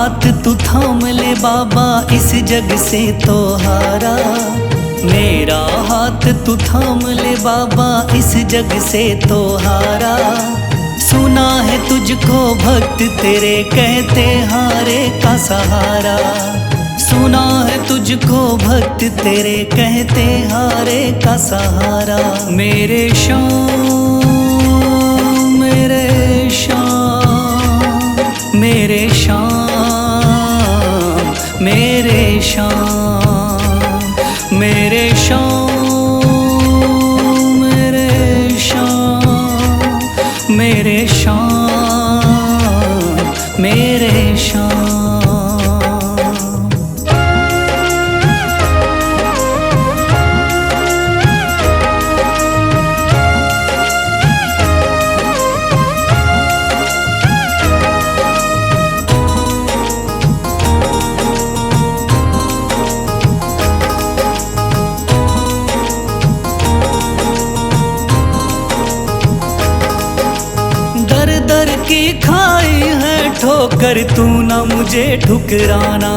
हाथ तू थाम ले बाबा, इस जग से तो हारा। मेरा हाथ तू थाम ले बाबा, इस जग से तो हारा। सुना है तुझको भक्त तेरे कहते हारे का सहारा। सुना है तुझको भक्त तेरे कहते हारे का सहारा। मेरे श्याम मेरे श्याम मेरे श्याम मेरे श्याम मेरे श्याम मेरे श्याम मेरे श्याम मेरे श्याम। दर की खाई है ठोकर, तू ना मुझे ठुकराना।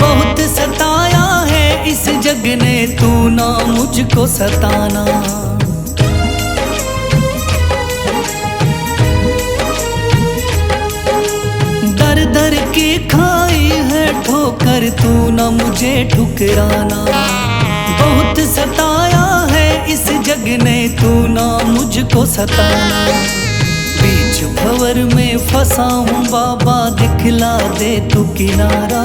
बहुत सताया है इस जग ने, तू ना मुझको सताना। दर दर की खाई है ठोकर, तू ना मुझे ठुकराना। बहुत सताया है इस जग ने, तू ना मुझको सताना। बीच भंवर में फंसा हूँ बाबा, दिखला दे तू किनारा।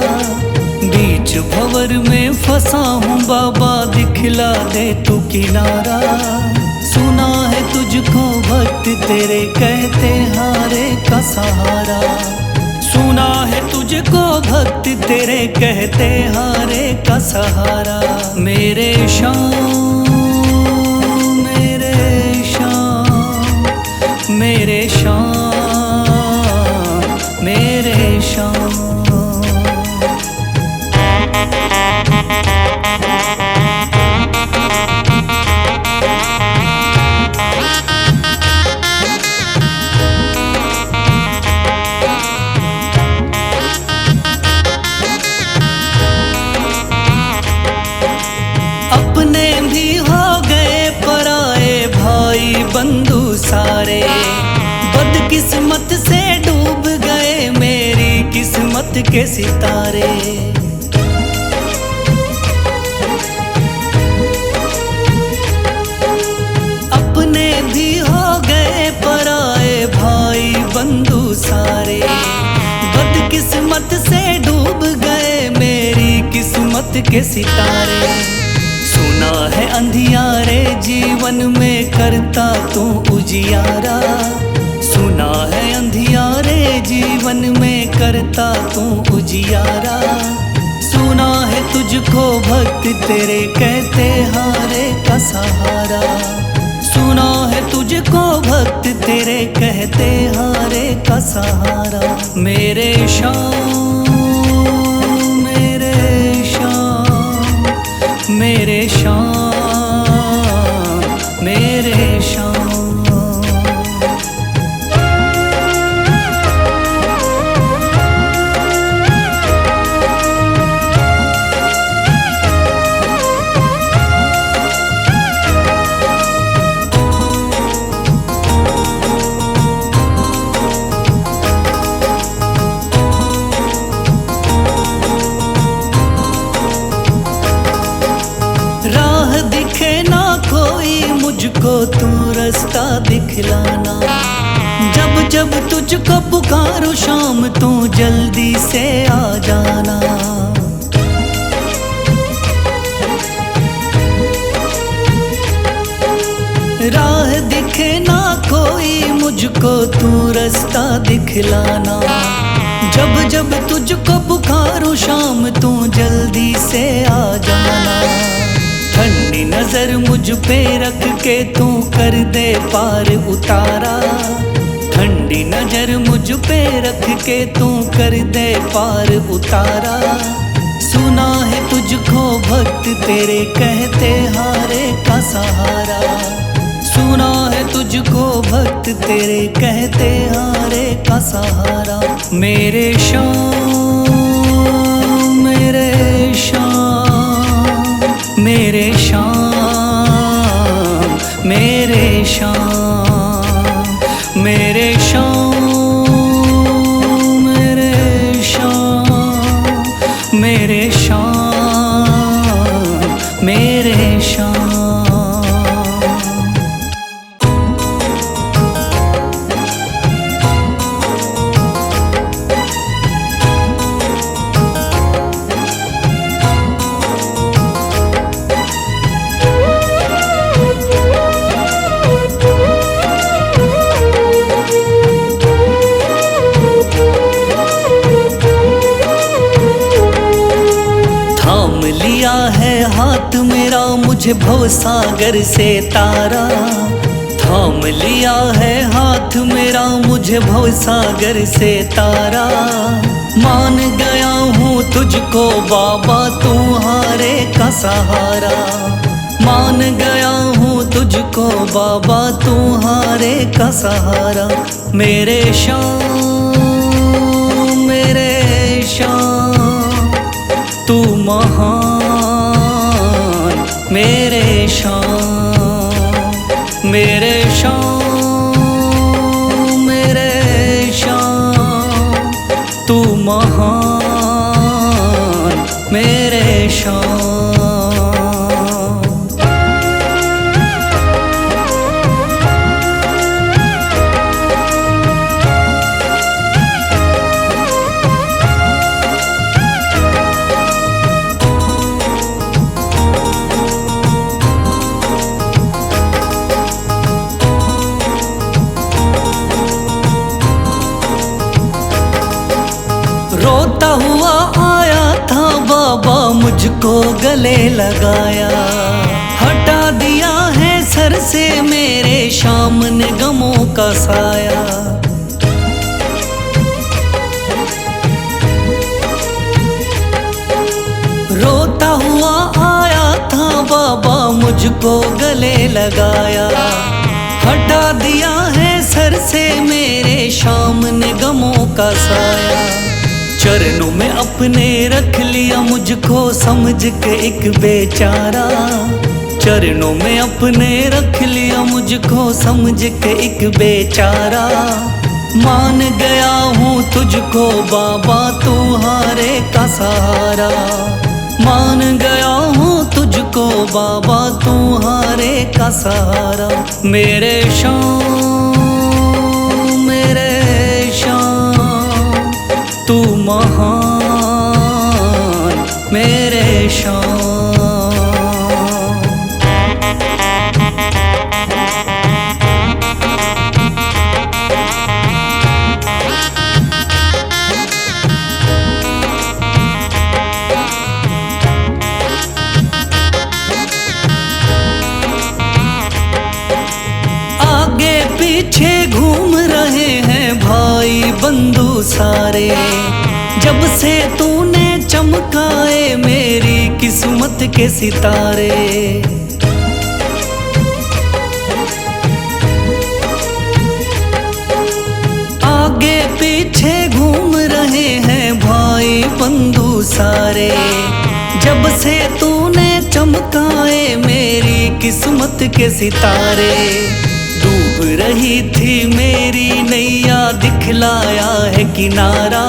बीच भंवर में फंसा हूँ बाबा, दिखला दे तू किनारा। सुना है तुझको भक्त तेरे कहते हारे का सहारा। सुना है तुझको भक्त तेरे कहते हारे का सहारा। मेरे श्याम मेरे श्याम मेरे श्याम मेरे श्याम। अपने भी हो गए पराए भाई बंधु सारे। बदकिस्मत से डूब गए मेरी किस्मत के सितारे। अपने भी हो गए पराए भाई बंधु सारे। बदकिस्मत से डूब गए मेरी किस्मत के सितारे। सुना है अंधियारे जीवन में करता तू उजियारा। सुना है अंधियारे जीवन में करता तू उजियारा। सुना है तुझको भक्त तेरे कहते हारे का सहारा। सुना है तुझको भक्त तेरे कहते हारे का सहारा। मेरे श्याम मेरे श्याम मेरे श्याम मेरे श्याम। मुझको तू रास्ता दिखलाना। जब जब तुझको पुकारूं शाम, तू जल्दी से आ जाना। राह दिखे ना कोई मुझको तू रास्ता दिखलाना। जब जब तुझको पुकारूं शाम, तू जल्दी से आ जाना। ठंडी नजर मुझ पे रख के तू कर दे पार उतारा। ठंडी नजर मुझ पे रख के तू कर दे पार उतारा। सुना है तुझको भक्त तेरे कहते हारे का सहारा। सुना है तुझको भक्त तेरे कहते हारे का सहारा। मेरे श्याम मेरे श्याम मेरे श्याम मेरे श्याम मेरे श्याम मेरे श्याम मेरे श्याम मेरे श्याम। थाम लिया है हाथ मेरा मुझे भवसागर से तारा। थाम लिया है हाथ मेरा मुझे भवसागर से तारा। मान गया हूँ तुझको बाबा तुम्हारे का सहारा। मान गया हूँ तुझको बाबा तुम्हारे का सहारा। मेरे श्याम मेरे श्याम तू महान। मेरे श्याम मेरे श्याम मेरे श्याम तू महान। मेरे श्याम। रोता हुआ आया था बाबा मुझको गले लगाया। हटा दिया है सर से मेरे श्याम ने गमों का साया। रोता हुआ आया था बाबा मुझको गले लगाया। हटा दिया है सर से मेरे श्याम ने गमों का साया। चरणों में अपने रख लिया मुझको समझ के एक बेचारा। चरणों में अपने रख लिया मुझको समझ के एक बेचारा। मान गया हूँ तुझको बाबा तुम्हारे का सहारा। मान गया हूँ तुझको बाबा तुम्हारे का सहारा। मेरे श्याम मेरे श्याम तू महान। मेरे श्याम। आगे पीछे घूम रहे हैं भाई बंधु सारे। जब से तूने चमकाए मेरी किस्मत के सितारे। आगे पीछे घूम रहे हैं भाई बंधु सारे। जब से तूने चमकाए मेरी किस्मत के सितारे। डूब रही थी मेरी नैया दिखलाया है किनारा।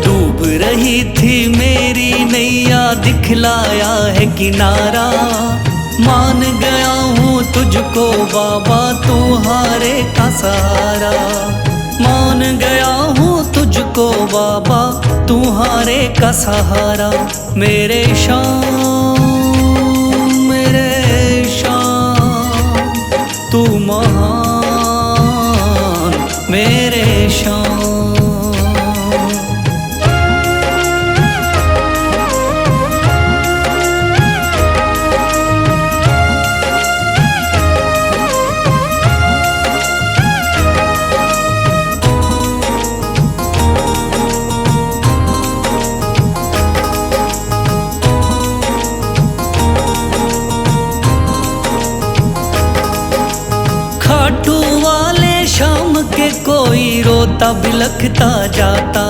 डूब रही थी मेरी नैया दिखलाया है किनारा। मान गया हूँ तुझको बाबा तुम्हारे का सहारा। मान गया हूँ तुझको बाबा तुम्हारे का सहारा। मेरे श्याम मेरे श्याम तू महान। मेरे श्याम। रोता बिलखता जाता।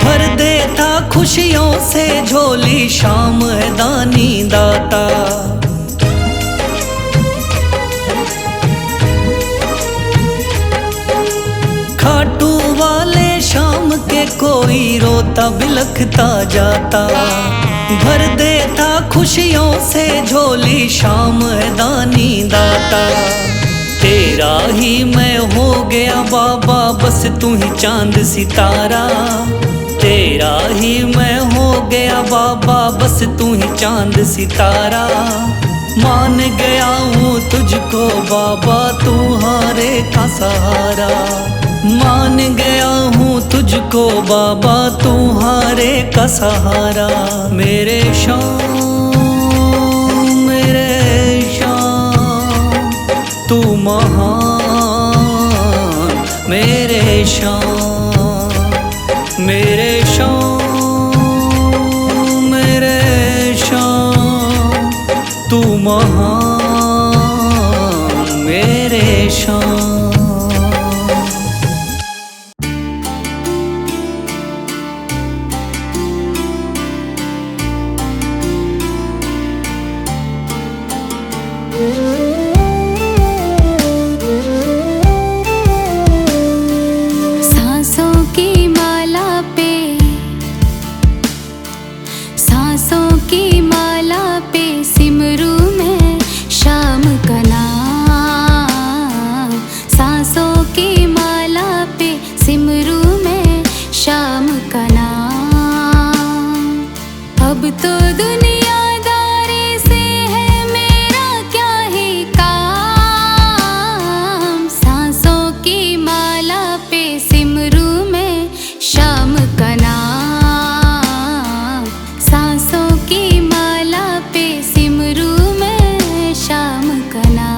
भर देता खुशियों से झोली, शाम है दानी दाता। खाटू वाले शाम के कोई रोता बिलखता जाता। भर देता खुशियों से झोली, शाम है दानी दाता। तेरा ही मैं हो गया बाबा, बस तू ही चांद सितारा। तेरा ही मैं हो गया बाबा, बस तू ही चांद सितारा। मान गया हूँ तुझको बाबा, तू हारे का सहारा। मान गया हूँ तुझको बाबा, तू हारे का सहारा। मेरे शाम तू महान, मेरे शाम मेरे शाम तू महान, मेरे शाम। सांसों की माला पे, सांसों की माला पे सिमरू मैं शाम का नाम। सांसों की माला पे सिमरू मैं शाम का नाम। अब तो दुनियादारी से है मेरा क्या ही काम। सांसों की माला पे सिमरू मैं शाम का नाम। सांसों की माला पे सिमरू मैं शाम का नाम।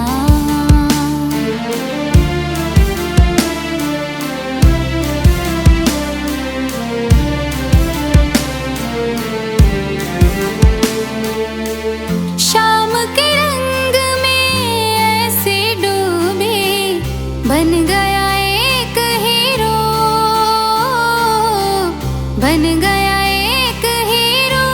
शाम के रंग में ऐसे डूबे, बन गया एक हीरो, बन गया एक हीरो।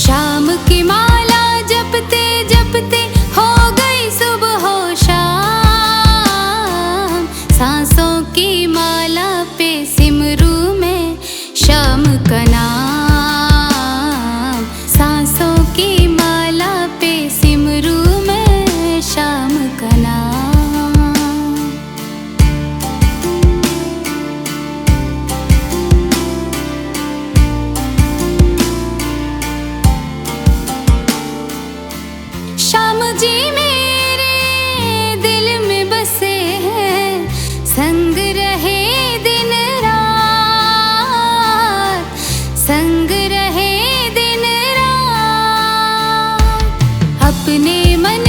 शाम की माला जपते जपते हो गई सुबह हो शाम। सांसों की माला पे सिमरू मैं शाम का नाम। सांसों की माला पे सिमरू मैं शाम का नाम। श्याम जी मेरे दिल में बसे हैं, संग रहे दिन रात, संग रहे दिन रात। अपने मन